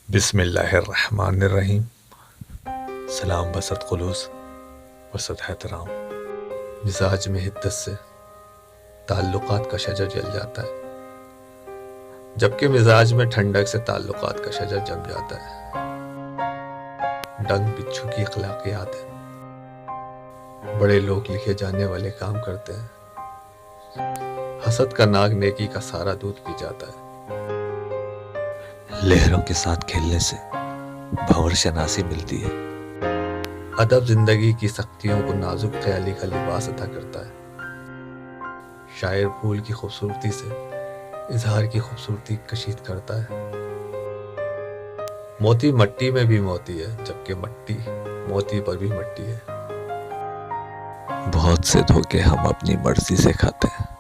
بسم اللہ الرحمن الرحیم۔ سلام بسط خلوص وسط احترام، مزاج میں حدت سے تعلقات کا شجر جل جاتا ہے، جبکہ مزاج میں ٹھنڈک سے تعلقات کا شجر جم جاتا ہے۔ ڈنگ بچھو کی اخلاقیات ہے، بڑے لوگ لکھے جانے والے کام کرتے ہیں، حسد کا ناگ نیکی کا سارا دودھ پی جاتا ہے۔ لہروں کے ساتھ کھیلنے سے بھنور شناسی ملتی ہے، ادب زندگی کی سختیوں کو نازک خیالی کا لباس عطا کرتا ہے۔ شاعر پھول کی خوبصورتی سے اظہار کی خوبصورتی کشید کرتا ہے۔ موتی مٹی میں بھی موتی ہے، جبکہ مٹی موتی پر بھی مٹی ہے۔ بہت سے دھوکے ہم اپنی مرضی سے کھاتے ہیں،